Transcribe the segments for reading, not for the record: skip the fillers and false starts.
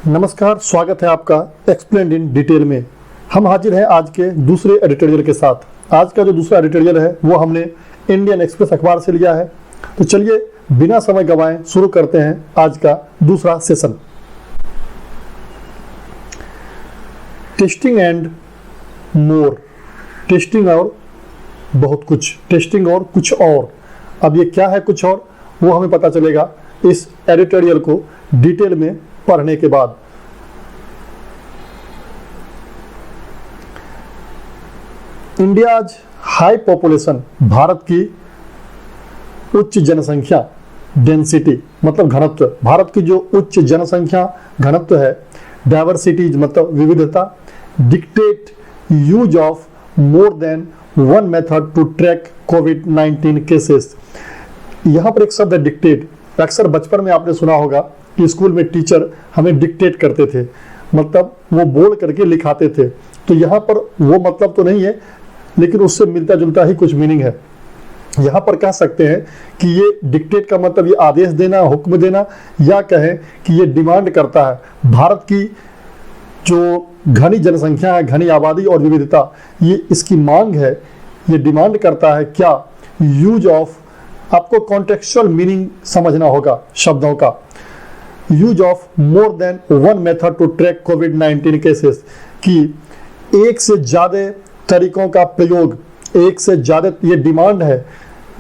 नमस्कार, स्वागत है आपका एक्सप्लेन्ड इन डिटेल में। हम हाजिर हैं आज के दूसरे एडिटोरियल के साथ। आज का जो दूसरा एडिटोरियल है वो हमने इंडियन एक्सप्रेस अखबार से लिया है। तो चलिए बिना समय गंवाए शुरू करते हैं आज का दूसरा session. Testing and more, testing और बहुत कुछ, टेस्टिंग और कुछ और। अब ये क्या है कुछ और, वो हमें पता चलेगा इस एडिटोरियल को डिटेल में पढ़ने के बाद। इंडियाज हाई पॉपुलेशन, भारत की उच्च जनसंख्या, डेंसिटी मतलब घनत्व, भारत की जो उच्च जनसंख्या घनत्व है, डाइवर्सिटी मतलब विविधता, dictate use of more than one method to track कोविड-19 केसेस। यहां पर एक शब्द है डिक्टेट। अक्सर बचपन में आपने सुना होगा कि स्कूल में टीचर हमें डिक्टेट करते थे, मतलब वो बोल करके लिखाते थे। तो यहाँ पर वो मतलब तो नहीं है, लेकिन उससे मिलता जुलता ही कुछ मीनिंग है। यहाँ पर कह सकते हैं कि ये डिक्टेट का मतलब ये आदेश देना, हुक्म देना, या कहें कि ये डिमांड करता है। भारत की जो घनी जनसंख्या है, घनी आबादी और विविधता, ये इसकी मांग है, ये डिमांड करता है क्या, यूज ऑफ, आपको कॉन्टेक्चुअल मीनिंग समझना होगा शब्दों का। Use of more than one method to track कोविड-19 केसेस, कि एक से ज्यादा तरीकों का प्रयोग, एक से ज्यादा, ये डिमांड है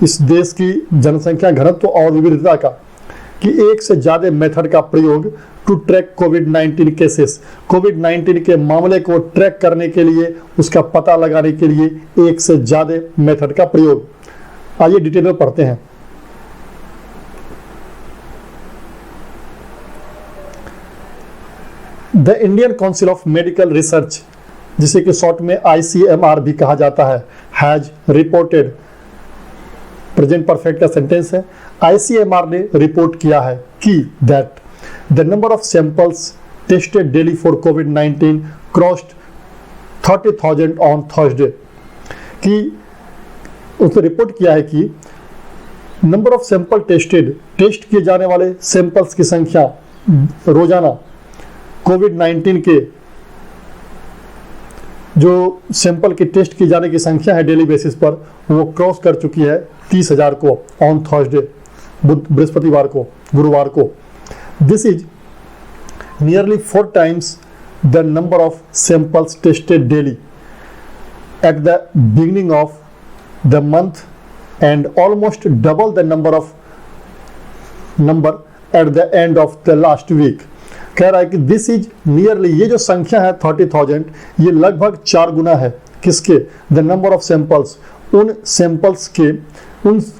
इस देश की जनसंख्या घनत्व और विविधता का, कि एक से ज्यादा मेथड का प्रयोग टू ट्रैक कोविड-19 केसेस, कोविड-19 के मामले को ट्रैक करने के लिए, उसका पता लगाने के लिए एक से ज्यादा मेथड का प्रयोग। आइए डिटेल में पढ़ते हैं। The Indian Council of Medical Research, जिसे कि शॉर्ट में ICMR भी कहा जाता है, हैज रिपोर्टेड, प्रेजेंट परफेक्ट का सेंटेंस है। ICMR ने रिपोर्ट किया है कि that the number of samples tested daily for कोविड-19 क्रॉस्ड 30,000 ऑन थर्सडे, कि उसने रिपोर्ट किया है कि number of sample tested, test किए जाने वाले सैंपल्स की संख्या रोजाना कोविड-19 के जो सैंपल की टेस्ट की जाने की संख्या है डेली बेसिस पर, वो क्रॉस कर चुकी है 30,000 को ऑन थर्सडे, बृहस्पतिवार को, गुरुवार को। This is nearly 4 times the number of samples tested daily at the beginning of the month and almost double the number at the end of the last week. कह रहा है कि दिस इज नियरली, ये जो संख्या है 30,000, ये लगभग 4 गुना है किसके, द नंबर ऑफ सैंपल्स, उन सैंपल्स के,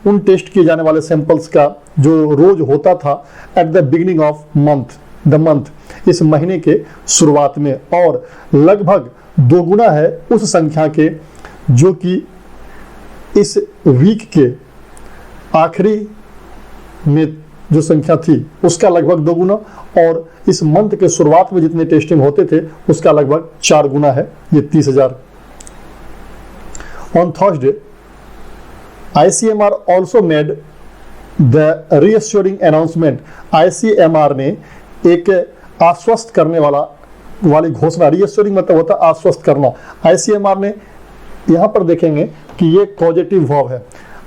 उन टेस्ट किए जाने वाले सैंपल्स का जो रोज होता था eight the beginning of the month, इस महीने के शुरुआत में, और लगभग 2 गुना है उस संख्या के जो कि इस वीक के आखिरी में जो संख्या थी उसका लगभग 2 गुना, और इस मंथ के शुरुआत में जितने टेस्टिंग होते थे उसका लगभग 4 गुना है, ये 30,000। On Thursday ICMR also made the reassuring announcement, ICMR ने एक आश्वस्त करने वाली घोषणा, रीअश्योरिंग मतलब होता है आश्वस्त करना। ICMR ने, यहां पर देखेंगे कि ये पॉजिटिव वर्ब है।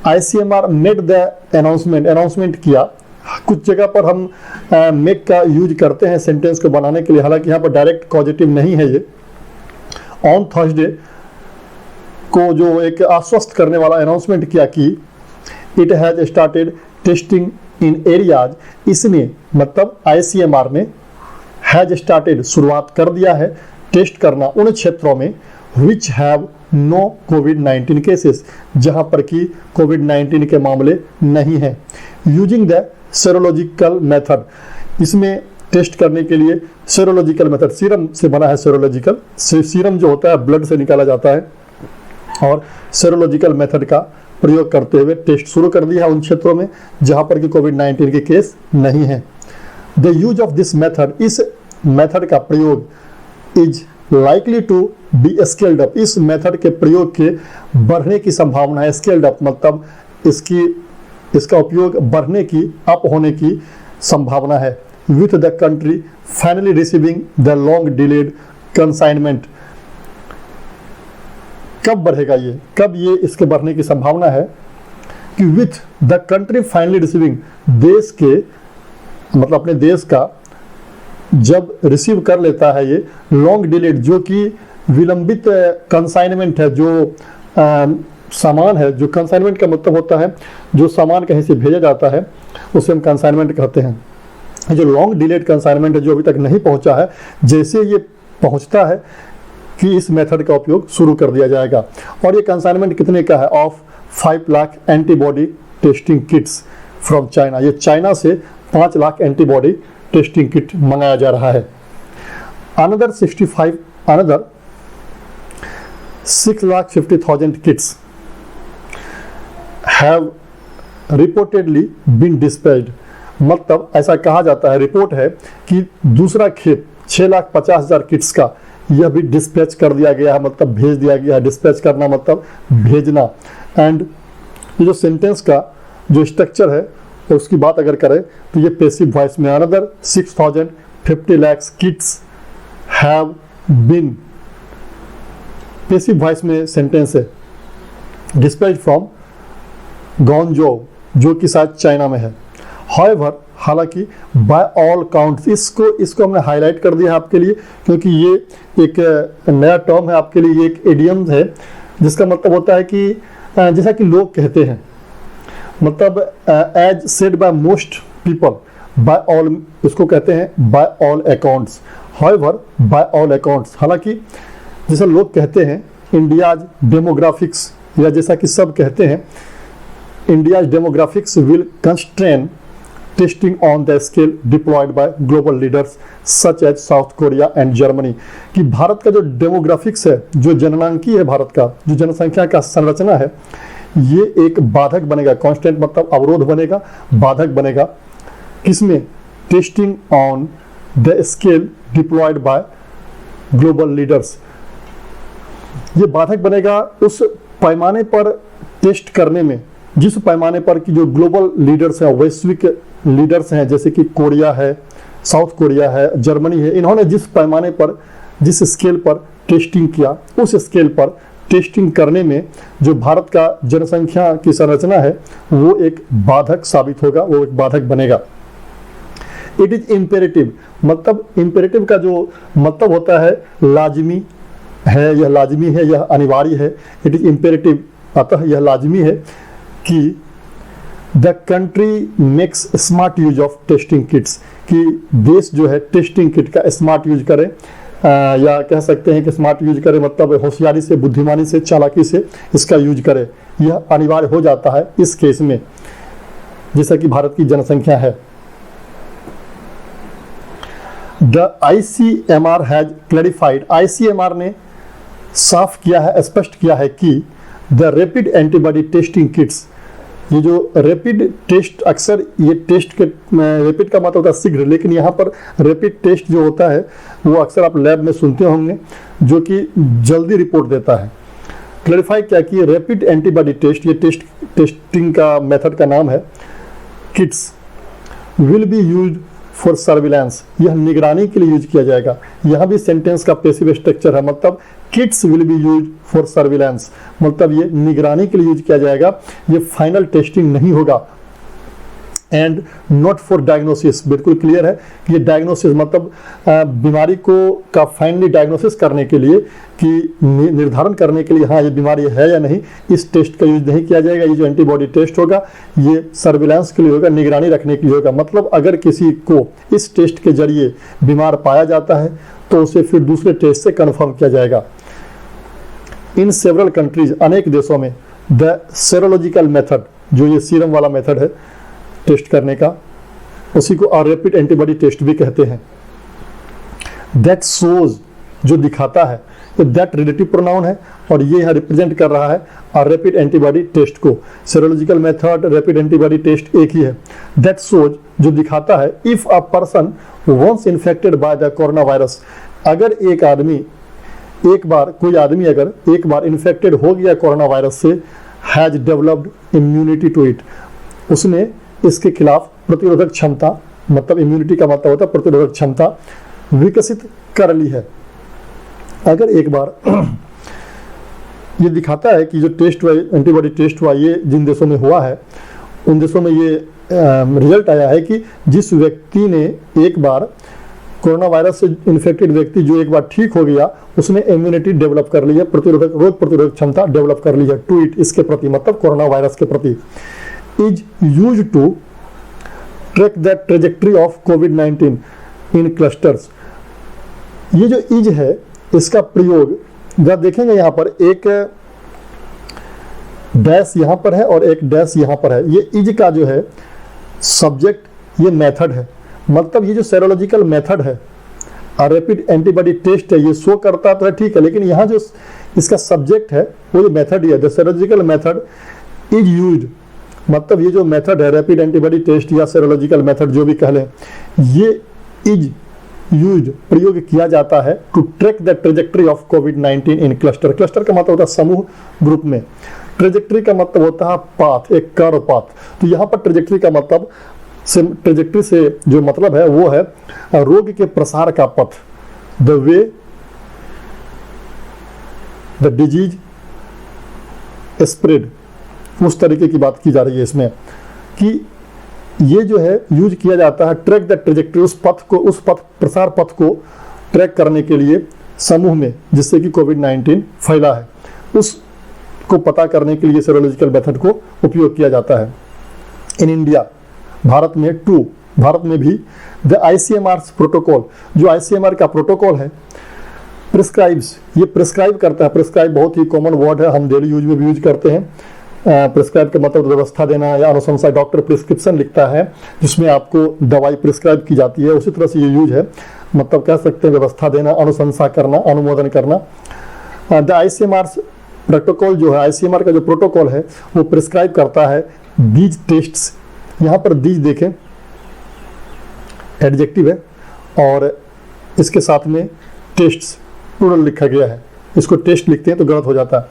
ICMR मेड द अनाउंसमेंट किया। कुछ जगह पर हम मेक का यूज करते हैं सेंटेंस को बनाने के लिए, हालांकि यहाँ पर डायरेक्ट पॉजिटिव नहीं है ये। ऑन थर्सडे को जो एक आश्वस्त करने वाला अनाउंसमेंट किया कि it has started testing in areas, इसने मतलब ICMR ने हैज स्टार्टेड, शुरुआत कर दिया है, टेस्ट करना उन क्षेत्रों में विच हैव नो कोविड-19 केसेस, जहां पर कि कोविड-19 के मामले नहीं हैं, यूजिंग द सेरोलॉजिकल मेथड, इसमें टेस्ट करने के लिए सेरोलॉजिकल मेथड, सीरम से बना है सेरोलॉजिकल, सीरम जो होता है ब्लड से निकाला जाता है, और सेरोलॉजिकल मेथड का प्रयोग करते हुए टेस्ट शुरू कर दिया है उन क्षेत्रों में जहां पर कि कोविड-19 के केस नहीं है। The use of this method, इस मेथड का प्रयोग, is likely to be scaled up, इस मेथड के प्रयोग के बढ़ने की संभावना है। स्केल्ड अप मतलब इसका उपयोग बढ़ने की, अप होने की संभावना है। with the country finally receiving the long delayed consignment। कब बढ़ेगा ये, कब ये इसके बढ़ने की संभावना है कि with the country finally receiving, देश के मतलब अपने देश का जब रिसीव कर लेता है ये लॉन्ग डिलेड, जो कि विलंबित कंसाइनमेंट है, जो सामान है, जो कंसाइनमेंट का मतलब होता है जो सामान कहीं से भेजा जाता है उसे हम कंसाइनमेंट कहते हैं। जो लॉन्ग डिलेड कंसाइनमेंट है जो अभी तक नहीं पहुंचा है, जैसे ये पहुंचता है कि इस मेथड का उपयोग शुरू कर दिया जाएगा। और ये कंसाइनमेंट कितने का है? Of 5 lakh antibody testing kits from China. ये चाइना से 5 लाख एंटीबॉडी टेस्टिंग किट मंगाया जा रहा है। Another 6,50,000 kits have reportedly been dispatched. मतलब ऐसा कहा जाता है, रिपोर्ट है कि दूसरा खेप 6,50,000 किट्स का यह भी डिस्पैच कर दिया गया है, मतलब भेज दिया गया है। डिस्पैच करना मतलब भेजना। एंड ये जो सेंटेंस का जो स्ट्रक्चर है उसकी बात अगर करें तो ये पैसिव वॉइस में another 6,50 lakhs kits have been, passive voice में सेंटेंस है। डिस्पैच फ्रॉम गॉन्जो, जो कि शायद चाइना में है। हाउएवर, हालांकि बाय ऑल काउंट्स, इसको हमने हाईलाइट कर दिया है आपके लिए, क्योंकि ये एक नया टर्म है आपके लिए, ये एक इडियम है जिसका मतलब होता है कि जैसा कि लोग कहते हैं, मतलब as said by most people, by all, इसको कहते हैं by all accounts. However by all accounts, हालांकि जैसा लोग कहते हैं इंडियाज डेमोग्राफिक्स, या जैसा कि सब कहते हैं India's demographics will constrain testing on the scale deployed by global leaders such as South Korea and Germany. कि भारत का जो डेमोग्राफिक्स है, जो जननांकी है, भारत का जो जनसंख्या का संरचना है, ये एक बाधक बनेगा। कांस्टेंट मतलब अवरोध बनेगा, बाधक बनेगा। किसमें? Testing on the scale deployed by global leaders. ये बाधक बनेगा उस पैमाने पर टेस्ट करने में, जिस पैमाने पर कि जो ग्लोबल लीडर्स हैं, वैश्विक लीडर्स हैं, जैसे कि कोरिया है, साउथ कोरिया है, जर्मनी है, इन्होंने जिस पैमाने पर, जिस स्केल पर टेस्टिंग किया, उस स्केल पर टेस्टिंग करने में जो भारत का जनसंख्या की संरचना है वो एक बाधक साबित होगा, वो एक बाधक बनेगा। इट इज इम्पेरेटिव, मतलब इम्पेरेटिव का जो मतलब होता है लाजमी है, यह लाजमी है, यह अनिवार्य है। इट इज इम्पेरेटिव, अतः यह लाजमी है कि the country makes smart use of testing kits, कि देश जो है टेस्टिंग किट का स्मार्ट यूज करे, या कह सकते हैं कि स्मार्ट यूज करे मतलब होशियारी से, बुद्धिमानी से, चालाकी से इसका यूज करे। यह अनिवार्य हो जाता है इस केस में, जैसा कि भारत की जनसंख्या है। The ICMR has clarified, ICMR ने साफ किया है, स्पष्ट किया है कि the rapid antibody testing kits, ये जो रैपिड टेस्ट, अक्सर ये टेस्ट के, रैपिड का मतलब होता है शीघ्र, लेकिन यहाँ पर रैपिड टेस्ट जो होता है वो अक्सर आप लैब में सुनते होंगे, जो कि जल्दी रिपोर्ट देता है। क्लैरिफाई क्या कि रैपिड एंटीबॉडी टेस्ट, ये टेस्टिंग का मेथड का नाम है, kits will be used for surveillance, यह निगरानी के लिए यूज किया जाएगा। यहाँ भी सेंटेंस का पैसिव स्ट्रक्चर है, मतलब kits will be use for surveillance, मतलब ये निगरानी के लिए यूज किया जाएगा, ये फाइनल टेस्टिंग नहीं होगा। एंड नॉट फॉर डायग्नोसिस, बिल्कुल क्लियर है कि ये डायग्नोसिस मतलब बीमारी को का फाइनली डायग्नोसिस करने के लिए, कि निर्धारण करने के लिए हाँ ये बीमारी है या नहीं, इस टेस्ट का यूज नहीं किया जाएगा। ये जो एंटीबॉडी टेस्ट होगा ये सर्विलांस के लिए होगा, निगरानी रखने के लिए होगा। मतलब अगर किसी को इस टेस्ट के जरिए बीमार पाया जाता है तो उसे फिर दूसरे टेस्ट से कन्फर्म किया जाएगा। इन सेवरल कंट्रीज, अनेक देशों में, द सेरोलॉजिकल मेथड, जो ये सीरम वाला मेथड है टेस्ट करने का, उसी को रैपिड एंटीबॉडी टेस्ट भी कहते हैं। दैट शोज, जो दिखाता है, तो दैट रिलेटिव प्रोनाउन है और ये यहाँ रिप्रेजेंट कर रहा है रैपिड एंटीबॉडी टेस्ट को। Serological method, rapid antibody test एक ही है। दैट शोज, जो दिखाता है, if a person once infected by the corona virus, अगर एक आदमी, कोई आदमी अगर एक बार इन्फेक्टेड हो गया कोरोना वायरस से, has developed immunity to it, उसने इसके खिलाफ प्रतिरोधक क्षमता मतलब इम्यूनिटी का मतलब होता है प्रतिरोधक क्षमता विकसित कर ली है। अगर एक बार ये दिखाता है कि जो टेस्ट हुआ, एंटीबॉडी टेस्ट हुआ, ये जिन देशों में हुआ है उन देशों में ये रिजल्ट आया है कि जिस व्यक्ति ने एक बार कोरोना वायरस से इन्फेक्टेड व्यक्ति जो एक बार ठीक हो गया, उसने इम्यूनिटी डेवलप कर ली है, रोग प्रतिरोधक क्षमता डेवलप कर ली है टू इट, इसके प्रति, मतलब कोरोना वायरस के प्रति। Is use to track the trajectory of कोविड-19 इन क्लस्टर्स। ये जो इज है इसका प्रयोग जब देखेंगे यहाँ पर एक डैश यहाँ पर है और एक डैश यहाँ पर है। ये इज का जो है सब्जेक्ट, ये मेथड है, मतलब ये जो सेरोलॉजिकल मेथड है रैपिड एंटीबॉडी टेस्ट है, ये शो करता तो है ठीक है, लेकिन यहाँ जो इसका सब्जेक्ट है वो जो मेथड ही है। The serological method is used, मतलब ये जो मेथड है रैपिड एंटीबॉडी टेस्ट या सेरोलॉजिकल मेथड जो भी कह लें, ये इज यूज्ड प्रयोग किया जाता है to track the trajectory of कोविड-19 इन क्लस्टर। क्लस्टर का मतलब होता है समूह, ग्रुप में। ट्रेजेक्ट्री का मतलब होता है पाथ, एक कर्व पाथ। तो यहाँ पर ट्रेजेक्ट्री का मतलब ट्रेजेक्ट्री से जो मतलब है वो है रोग के प्रसार का पथ, the way the disease spread, उस तरीके की बात की जा रही है इसमें कि ये जो है यूज किया जाता है ट्रैक द ट्रेजेक्ट्री, उस पथ को, उस पथ प्रसार पथ को ट्रैक करने के लिए समूह में जिससे कि कोविड-19 फैला है, उसको पता करने के लिए सेरोलॉजिकल मेथड को उपयोग किया जाता है। इन इंडिया, भारत में भी द ICMR प्रोटोकॉल, जो ICMR का प्रोटोकॉल है, प्रिस्क्राइब्स, ये प्रिस्क्राइब करता है। प्रिस्क्राइब बहुत ही कॉमन वर्ड है, हम डेली यूज में भी यूज करते हैं। प्रिस्क्राइब का मतलब व्यवस्था देना या अनुशंसा, डॉक्टर प्रिस्क्रिप्शन लिखता है जिसमें आपको दवाई प्रिस्क्राइब की जाती है, उसी तरह से ये यूज है, मतलब कह सकते हैं व्यवस्था देना, अनुशंसा करना, अनुमोदन करना। द ICMR प्रोटोकॉल जो है, ICMR का जो प्रोटोकॉल है वो प्रिस्क्राइब करता है दीज टेस्ट्स। यहाँ पर दीज देखें एडजेक्टिव है और इसके साथ में टेस्ट्स प्लूरल लिखा गया है, इसको टेस्ट लिखते हैं तो गलत हो जाता है।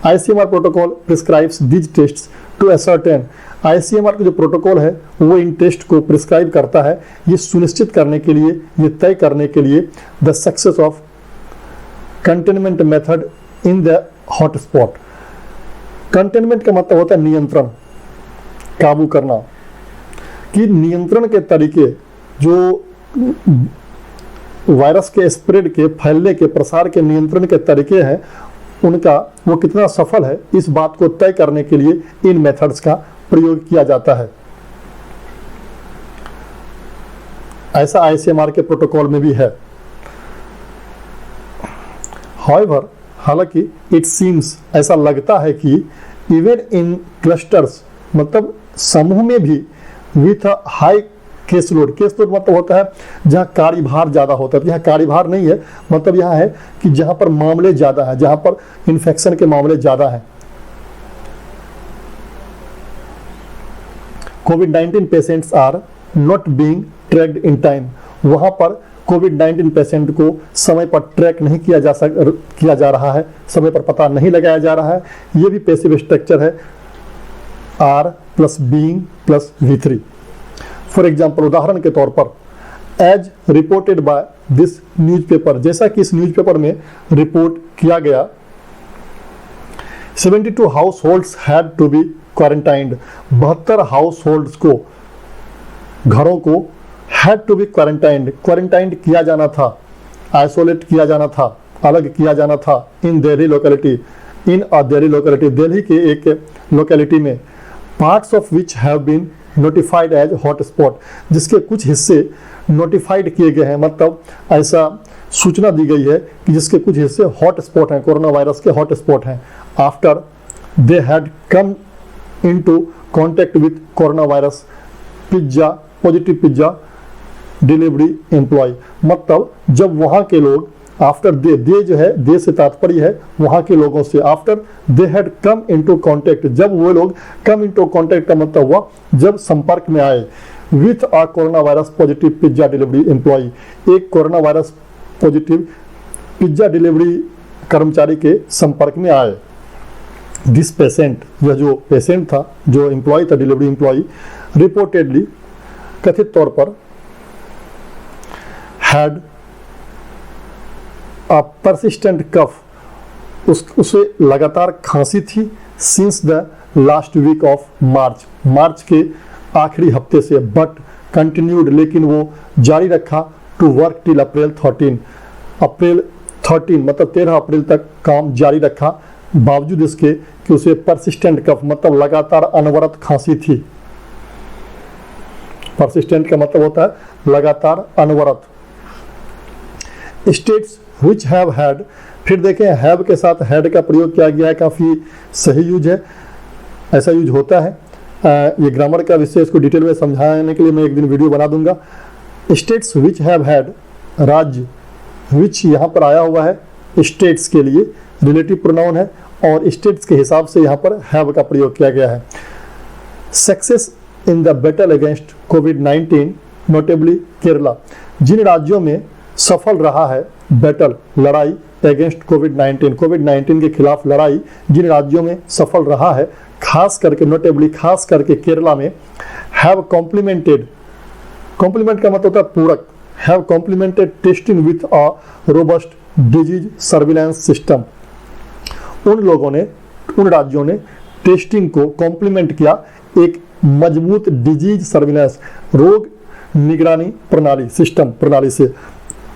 ICMR protocol prescribes these tests to ascertain. ICMR का जो प्रोटोकॉल है वो इन टेस्ट को प्रिस्क्राइब करता है, ये सुनिश्चित करने के लिए, ये तय करने के लिए the success of containment method in the hotspot. Containment का मतलब होता है नियंत्रण, काबू करना, कि नियंत्रण के तरीके जो वायरस के स्प्रेड के, फैलने के, प्रसार के नियंत्रण के तरीके हैं उनका वो कितना सफल है, इस बात को तय करने के लिए इन मेथड्स का प्रयोग किया जाता है। ऐसा ICMR के प्रोटोकॉल में भी है। However, हालांकि इट सीम्स, ऐसा लगता है कि इवन इन क्लस्टर्स, मतलब समूह में भी, विथ हाई केस लोड मतलब होता है जहाँ कार्यभार ज़्यादा होता है। यहाँ कार्यभार नहीं है, मतलब यहाँ है कि जहाँ पर मामले ज़्यादा है, जहाँ पर इन्फेक्शन के मामले ज़्यादा हैं। कोविड-19 patients are not being tracked in time, वहाँ पर कोविड-19 पेशेंट को समय पर ट्रैक नहीं किया जा रहा है, समय पर पता नहीं लगाया जा रहा है। ये भी पैसिव स्ट्रक्चर है, R plus being plus V3। For example, उदाहरण के तौर पर, as reported by this newspaper, जैसा कि इस न्यूज़पेपर में रिपोर्ट किया गया, 72 house holds had to be quarantined, 72 house holds को, घरों को हैड टू बी क्वारंटाइंड किया जाना था, आइसोलेट किया जाना था, अलग किया जाना था, इन दिल्ली लोकेलिटी, दिल्ली के एक लोकेलिटी में, parts of which have been notified as hotspot, जिसके कुछ हिस्से नोटिफाइड किए गए हैं, मतलब ऐसा सूचना दी गई है कि जिसके कुछ हिस्से हॉटस्पॉट हैं, कोरोना वायरस के हॉटस्पॉट हैं। After they had come into contact with corona virus positive pizza delivery employ, मतलब जब वहाँ के लोग, आफ्टर दे जो है, दे से तात्पर्य है वहाँ के लोगों से, after they had come into contact, जब वो लोग, कम इनटू कॉन्टैक्ट का मतलब हुआ जब संपर्क में आए, with a corona virus positive pizza delivery employee, एक corona virus positive pizza delivery कर्मचारी के संपर्क में आए। दिस पेशेंट, यह जो पेशेंट था, जो एम्प्लॉय था, डिलीवरी एम्प्लॉय, रिपोर्टेडली, कथित तौर पर, हैड अ परसिस्टेंट कफ, उसे लगातार खांसी थी since the last week of March, मार्च के आखिरी हफ्ते से, बट कंटिन्यूड, लेकिन वो जारी रखा टू वर्क टिल अप्रैल 13, अप्रैल 13 मतलब 13 अप्रैल तक काम जारी रखा, बावजूद इसके कि उसे परसिस्टेंट कफ मतलब लगातार अनवरत खांसी थी। परसिस्टेंट का मतलब होता है लगातार अनवरत। स्टेट्स विच हैव हैड, फिर देखें हैव के साथ हैड का प्रयोग किया गया है, काफ़ी सही यूज है, ऐसा यूज होता है। ये ग्रामर का विषय, इसको डिटेल में समझाने के लिए मैं एक दिन वीडियो बना दूंगा। स्टेट्स विच हैव हैड, राज्य, विच यहाँ पर आया हुआ है स्टेट्स के लिए, रिलेटिव प्रोनाउन है और स्टेट्स के हिसाब से यहाँ पर हैव का प्रयोग किया गया है। Success in the battle against कोविड-19 नोटेबली केरला, जिन राज्यों में सफल रहा है बैटल, लड़ाई अगेंस्ट कोविड-19, कोविड-19 के खिलाफ लड़ाई जिन राज्यों में सफल रहा है, खास करके नोटेबली खास करके केरला में, हैव कॉम्प्लीमेंटेड, कॉम्प्लीमेंट का मतलब होता है पूरक, have complimented testing with a robust disease surveillance system, उन लोगों ने, उन राज्यों ने टेस्टिंग को कॉम्प्लीमेंट किया एक मजबूत डिजीज सर्विलांस, रोग निगरानी प्रणाली, सिस्टम प्रणाली से।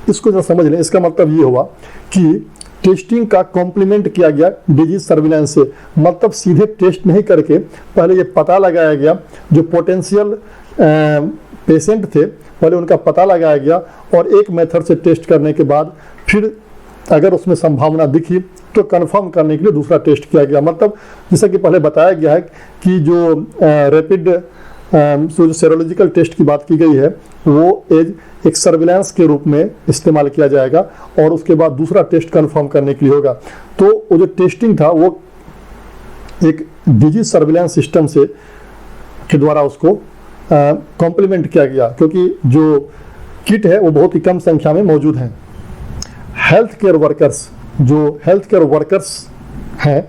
इसको जरा समझ लें, इसका मतलब ये हुआ कि टेस्टिंग का कॉम्प्लीमेंट किया गया डिजीज सर्विलांस से, मतलब सीधे टेस्ट नहीं करके पहले ये पता लगाया गया, जो पोटेंशियल पेशेंट थे पहले उनका पता लगाया गया और एक मेथड से टेस्ट करने के बाद फिर अगर उसमें संभावना दिखी तो कंफर्म करने के लिए दूसरा टेस्ट किया गया। मतलब जैसा कि पहले बताया गया है कि जो रैपिड जो सेरोलॉजिकल टेस्ट की बात की गई है वो एक सर्विलांस के रूप में इस्तेमाल किया जाएगा और उसके बाद दूसरा टेस्ट कंफर्म करने के लिए होगा। तो वो जो टेस्टिंग था वो एक डिजीज सर्विलांस सिस्टम से के द्वारा उसको कॉम्प्लीमेंट किया गया, क्योंकि जो किट है वो बहुत ही कम संख्या में मौजूद हैं। हेल्थ केयर वर्कर्स, जो हेल्थ केयर वर्कर्स हैं,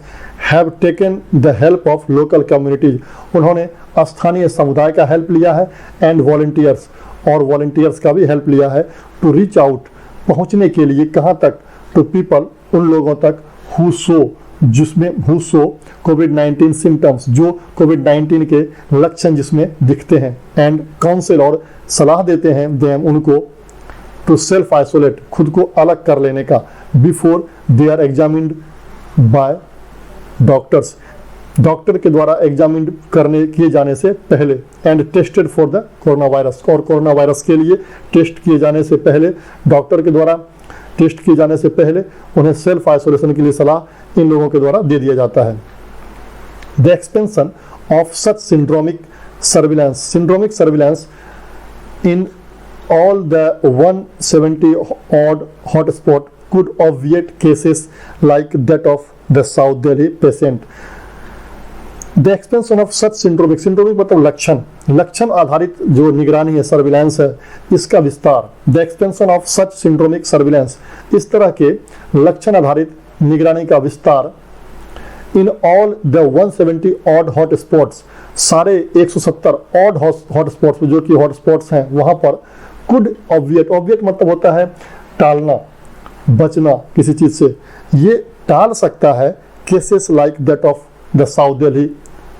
have taken the help of local communities, उन्होंने स्थानीय समुदाय का हेल्प लिया है, एंड वॉलंटियर्स, और वॉलंटियर्स का भी हेल्प लिया है, टू रीच आउट, पहुंचने के लिए, कहाँ तक, टू पीपल, उन लोगों तक, हु सो, जिसमें हु सो कोविड-19 सिम्टम्स, जो कोविड-19 के लक्षण जिसमें दिखते हैं, एंड काउंसिल, और सलाह देते हैं देम उनको, टू सेल्फ आइसोलेट, खुद को अलग कर लेने का, before they are examined by doctors, doctor के द्वारा एग्जामिन किए जाने से पहले, and tested for the corona virus, और कोरोना वायरस के लिए टेस्ट किए जाने से पहले, डॉक्टर के द्वारा टेस्ट किए जाने से पहले उन्हें सेल्फ आइसोलेशन के लिए सलाह इन लोगों के द्वारा दे दिया जाता है। The expansion of such syndromic surveillance in all the 170 odd hotspot could obviate cases like that of the South Delhi patient. The expansion of such syndromic मतलब लक्षण आधारित जो निगरानी है, सर्विलांस है, इसका विस्तार, the expansion of such syndromic surveillance, इस तरह के लक्षण आधारित निगरानी का विस्तार, in all the 170 odd hotspots, सारे 170 odd hotspots जो कि hotspots हैं वहां पर, could obviate मतलब होता है टालना, बचना किसी चीज से, ये टाल सकता है cases like that of the south Delhi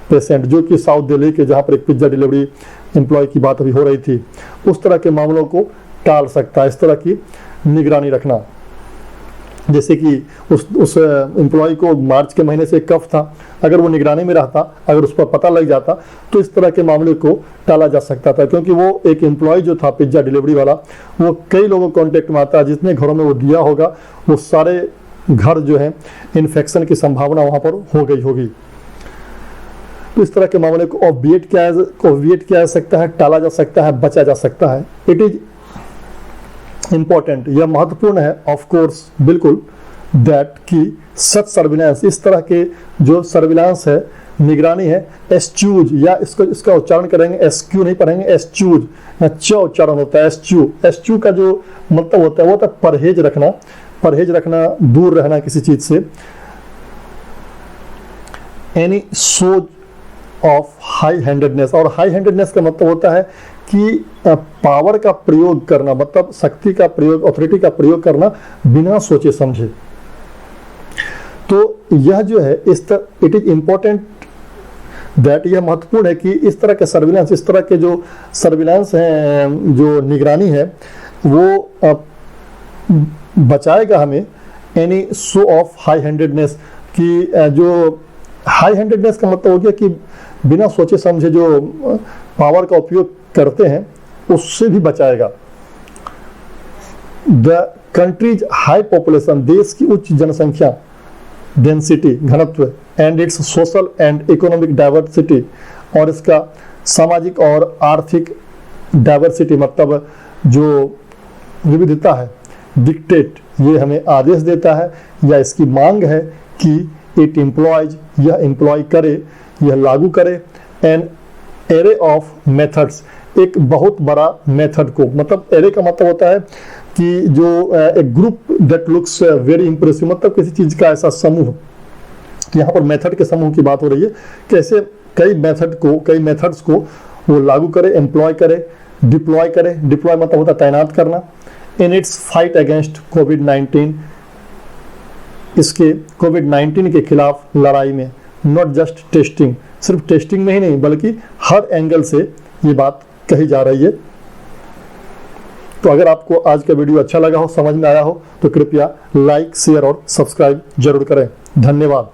patient, जो कि साउथ दिल्ली के जहाँ पर एक पिज्जा डिलीवरी एम्प्लॉय की बात अभी हो रही थी, उस तरह के मामलों को टाल सकता है। इस तरह की निगरानी रखना, जैसे कि उस एम्प्लॉय को मार्च के महीने से कफ था, अगर वो निगरानी में रहता, अगर उस पर पता लग जाता तो इस तरह के मामले को टाला जा सकता था, क्योंकि वो एक एम्प्लॉय जो था पिज्जा डिलीवरी वाला, वो कई लोगों को कॉन्टेक्ट में आता है, जितने घरों में वो दिया होगा वो सारे घर जो है इन्फेक्शन की संभावना वहाँ पर हो गई होगी। तो इस तरह के मामले को ऑब्विएट किया जा सकता है, टाला जा सकता है, बचा जा सकता है। इट इज इंपॉर्टेंट, यह महत्वपूर्ण है, ऑफ कोर्स बिल्कुल, दैट की सच सर्विलांस, इस तरह के जो सर्विलांस है, निगरानी है, एस्च्यूज, या इसका उच्चारण करेंगे, एसक्यू नहीं पढ़ेंगे, एस्च्यूज, च उच्चारण होता है, एस्च्यू का जो मतलब होता है वो होता है परहेज रखना, दूर रहना किसी चीज से। एनी सोच ऑफ हाई हैंडेडनेस, और हाई हैंडेडनेस का मतलब होता है कि पावर का प्रयोग करना, मतलब शक्ति का प्रयोग, अथॉरिटी का प्रयोग करना बिना सोचे समझे। तो यह जो है इट इज इम्पोर्टेंट दैट, यह महत्वपूर्ण है कि इस तरह के सर्विलांस, इस तरह के जो सर्विलांस हैं, जो निगरानी है, वो बचाएगा हमें any show off high handedness, कि जो हाई हैंडेडनेस का मतलब हो गया कि बिना सोचे समझे जो पावर का उपयोग करते हैं उससे भी बचाएगा। द कंट्रीज हाई पॉपुलेशन, देश की उच्च जनसंख्या, डेंसिटी घनत्व, and it's social and economic diversity, और इसका सामाजिक और आर्थिक डाइवर्सिटी मतलब जो विविधता है, डिक्टेट, ये हमें आदेश देता है या इसकी मांग है कि इट एम्प्लॉयज, यह एम्प्लॉय करे, यह लागू करे एन एरे ऑफ मेथड्स, एक बहुत बड़ा मेथड को, मतलब एरे का मतलब होता है कि जो एक group that looks very impressive, मतलब किसी चीज का ऐसा समूह। यहाँ पर मेथड के समूह की बात हो रही है, कैसे कई मेथड्स को वो लागू करे, एम्प्लॉय करे, डिप्लॉय करे। डिप्लॉय मतलब होता है तैनात करना। इन इट्स फाइट अगेंस्ट कोविड-19, इसके कोविड-19 के खिलाफ लड़ाई में, नॉट जस्ट टेस्टिंग, सिर्फ टेस्टिंग में ही नहीं बल्कि हर एंगल से ये बात कही जा रही है। तो अगर आपको आज का वीडियो अच्छा लगा हो, समझ में आया हो, तो कृपया लाइक, शेयर और सब्सक्राइब जरूर करें। धन्यवाद।